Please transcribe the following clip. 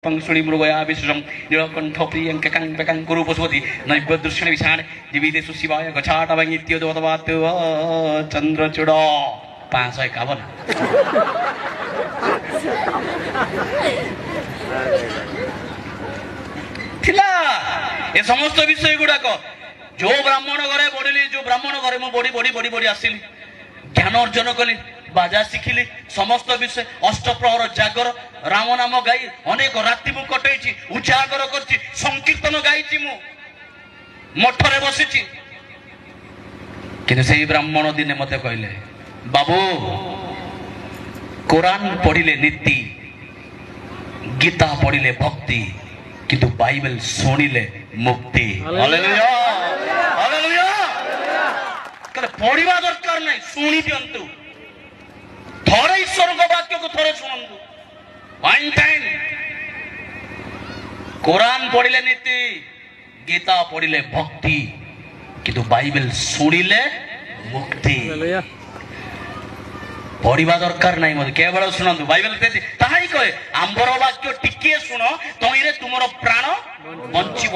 पंगुड़ी मृगया विश्वम नीलकंठ प्रियं ककं पेकं गुरु पशुपति नैवेद्यदृश्यन विषाण जीवितेषु शिवाय गच्छाटवं इत्योदवतवात् चंद्रचूड़ 551 थिला ए समस्त विषय गुड़ाक जो ब्राह्मण घरे बढ़ी जो ब्राह्मण घरे मु बढ़ी बढ़ी बढ़ी बढ़ी आसिली ज्ञान अर्जन कली बाजा शिखिली समस्त विषय अष्टप्रहर जागर राम नाम गाई अनेक राति मु कटई उजागर कर संकीर्तन गाई मु मठरे बसी कि ब्राह्मण दिने मत कहले बाबू कुरान पढ़िले नीति गीता पढ़िले भक्ति किंतु बाइबल सुनिले मुक्ति हालेलुया हालेलुया कहले पढ़िबा दरकार नहीं सुनी दियंतु थोड़े ईश्वर को वाक्य को थोड़े सुनंतु वन टाइम कुरान पढ़िले नीति गीता पढ़िले भक्ति किंतु बाइबल सुनिले मुक्ति पढ़ा दरकार नहीं मत केवल शुणु बाइबल ताही कहे आंबर वाक्य टिके शुण तईरे तुम प्राण बंचब।